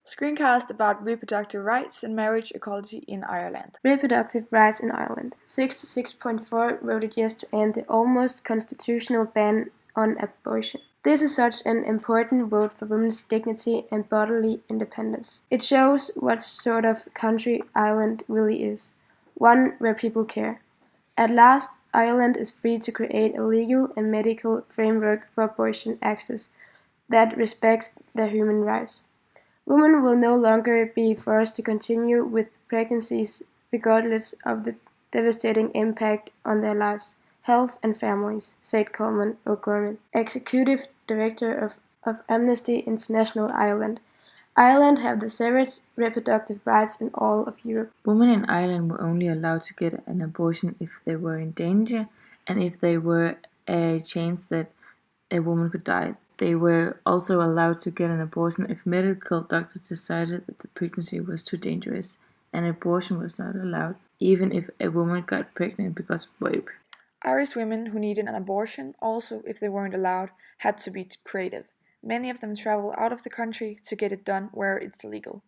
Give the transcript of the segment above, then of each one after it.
Screencast about reproductive rights and marriage equality in Ireland. Reproductive rights in Ireland. 66.4 voted yes to end the almost constitutional ban on abortion. This is such an important vote for women's dignity and bodily independence. It shows what sort of country Ireland really is, one where people care. At last, Ireland is free to create a legal and medical framework for abortion access that respects their human rights. Women will no longer be forced to continue with pregnancies regardless of the devastating impact on their lives, health and families, said Coleman O'Gorman, Executive Director of Amnesty International Ireland. Ireland have the severest reproductive rights in all of Europe. Women in Ireland were only allowed to get an abortion if they were in danger and if there were a chance that a woman could die. They were also allowed to get an abortion if medical doctors decided that the pregnancy was too dangerous. An abortion was not allowed, even if a woman got pregnant because of rape. Irish women who needed an abortion, also if they weren't allowed, had to be creative. Many of them travel out of the country to get it done where it's legal.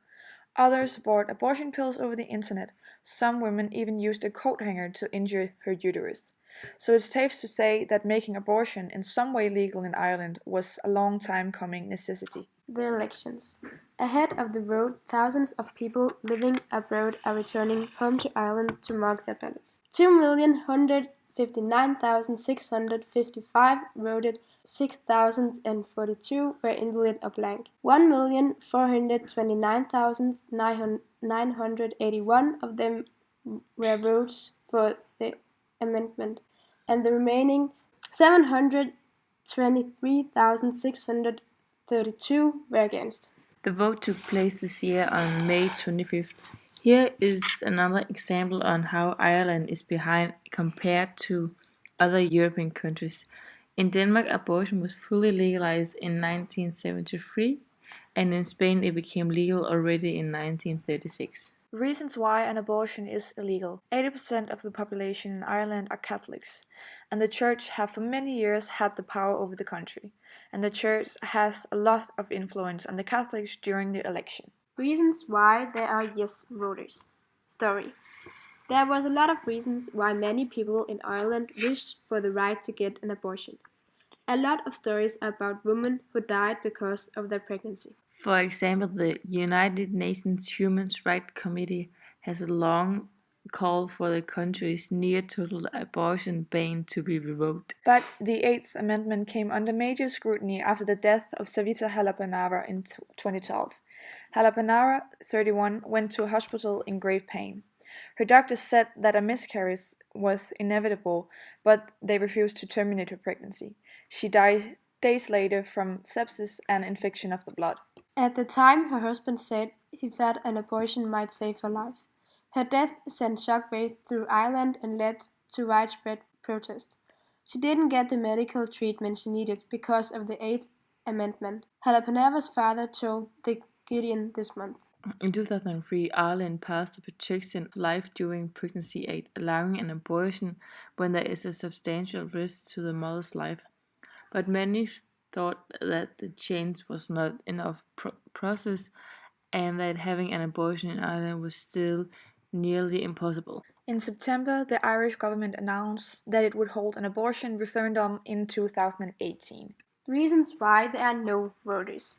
Others bought abortion pills over the internet. Some women even used a coat hanger to injure her uterus. So it's safe to say that making abortion in some way legal in Ireland was a long time coming necessity. The elections. Ahead of the vote, thousands of people living abroad are returning home to Ireland to mark their ballots. 2,159,655 voted, 6,042 were invalid or blank. 1,429,981 of them were votes for the amendment, and the remaining 723,632 were against. The vote took place this year on May 25th. Here is another example on how Ireland is behind compared to other European countries. In Denmark, abortion was fully legalized in 1973, and in Spain it became legal already in 1936. Reasons why an abortion is illegal. 80% of the population in Ireland are Catholics, and the church have for many years had the power over the country, and the church has a lot of influence on the Catholics during the election. Reasons why there are yes voters. Story. There was a lot of reasons why many people in Ireland wished for the right to get an abortion. A lot of stories are about women who died because of their pregnancy. For example, the United Nations Human Rights Committee has a long call for the country's near-total abortion ban to be revoked. But the Eighth Amendment came under major scrutiny after the death of Savita Halappanavar in 2012. Halappanavar, 31, went to a hospital in grave pain. Her doctors said that a miscarriage was inevitable, but they refused to terminate her pregnancy. She died days later from sepsis and infection of the blood. At the time, her husband said he thought an abortion might save her life. Her death sent shockwaves through Ireland and led to widespread protest. She didn't get the medical treatment she needed because of the Eighth Amendment. Halappanavar's father told The Guardian this month. In 2003, Ireland passed the Protection of Life During Pregnancy Act, allowing an abortion when there is a substantial risk to the mother's life. But many thought that the change was not enough process and that having an abortion in Ireland was still nearly impossible. In September, the Irish government announced that it would hold an abortion referendum in 2018. Reasons why there are no voters.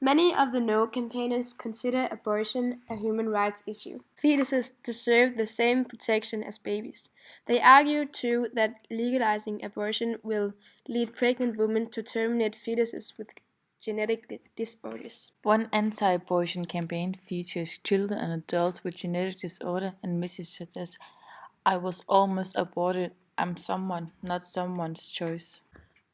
Many of the no campaigners consider abortion a human rights issue. Fetuses deserve the same protection as babies. They argue too that legalizing abortion will lead pregnant women to terminate fetuses with genetic disorders. One anti-abortion campaign features children and adults with genetic disorder and messages such as, "I was almost aborted, I'm someone, not someone's choice."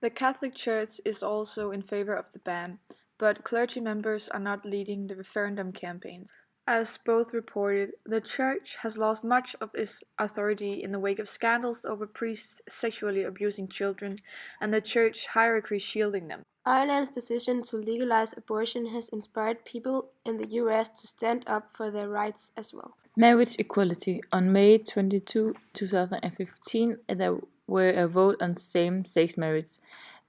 The Catholic Church is also in favor of the ban, but clergy members are not leading the referendum campaigns. As both reported, the Church has lost much of its authority in the wake of scandals over priests sexually abusing children and the Church hierarchy shielding them. Ireland's decision to legalize abortion has inspired people in the US to stand up for their rights as well. Marriage equality. On May 22, 2015, there were a vote on same-sex marriage.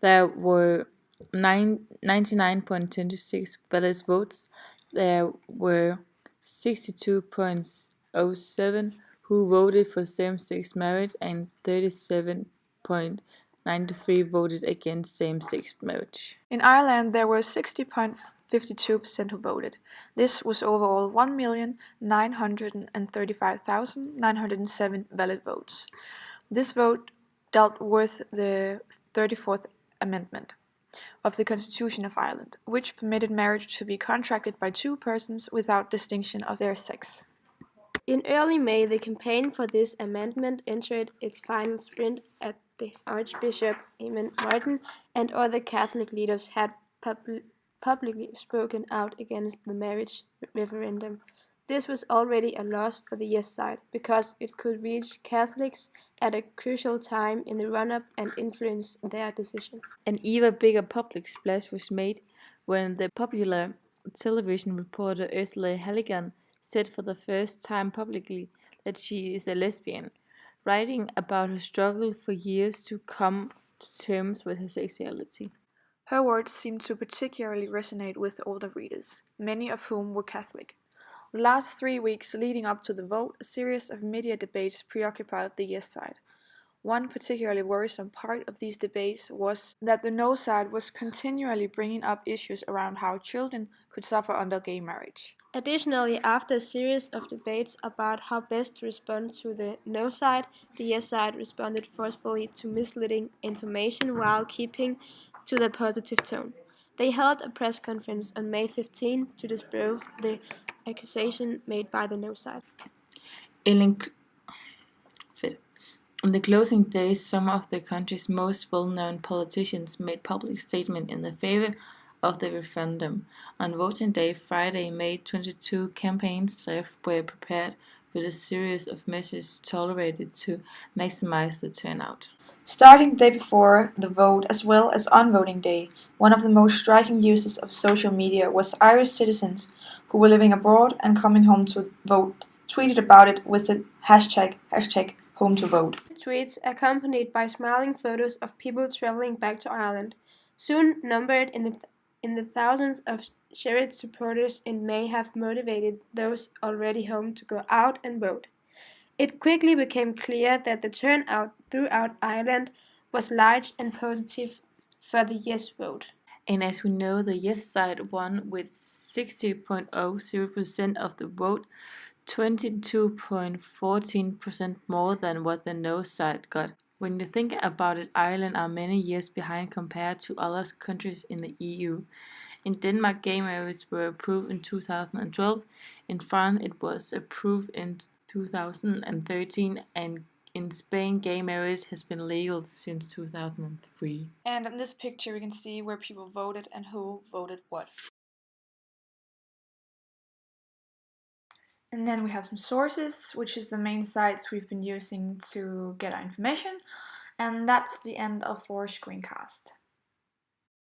There were 99.26 valid votes. there were 62.07 who voted for same-sex marriage and 37.93 voted against same-sex marriage. In Ireland, there were 60.52% who voted. This was overall 1,935,907 valid votes. This vote dealt with the 34th Amendment of the Constitution of Ireland, which permitted marriage to be contracted by two persons without distinction of their sex. In early May, the campaign for this amendment entered its final sprint as the Archbishop Eamon Martin and other Catholic leaders had publicly spoken out against the marriage referendum. This was already a loss for the yes side because it could reach Catholics at a crucial time in the run-up and influence their decision. An even bigger public splash was made when the popular television reporter Ursula Halligan said for the first time publicly that she is a lesbian, writing about her struggle for years to come to terms with her sexuality. Her words seemed to particularly resonate with older readers, many of whom were Catholic. The last 3 weeks leading up to the vote, a series of media debates preoccupied the yes side. One particularly worrisome part of these debates was that the no side was continually bringing up issues around how children could suffer under gay marriage. Additionally, after a series of debates about how best to respond to the no side, the yes side responded forcefully to misleading information while keeping to the positive tone. They held a press conference on May 15 to disprove the accusation made by the no side. In the closing days, some of the country's most well-known politicians made public statements in favor of the referendum. On voting day, Friday, May 22, campaign staff were prepared with a series of measures tolerated to maximize the turnout. Starting the day before the vote as well as on voting day, one of the most striking uses of social media was Irish citizens who were living abroad and coming home to vote tweeted about it with the hashtag #HomeToVote. Tweets accompanied by smiling photos of people traveling back to Ireland, soon numbered in the thousands of shared supporters in May have motivated those already home to go out and vote. It quickly became clear that the turnout throughout Ireland was large and positive for the yes vote. And as we know, the yes side won with 60.00% of the vote, 22.14% more than what the no side got. When you think about it, Ireland are many years behind compared to other countries in the EU. In Denmark, gay marriage were approved in 2012. In France, it was approved in 2013, and in Spain, gay marriage has been legal since 2003. And in this picture, we can see where people voted and who voted what. And then we have some sources, which is the main sites we've been using to get our information. And that's the end of our screencast.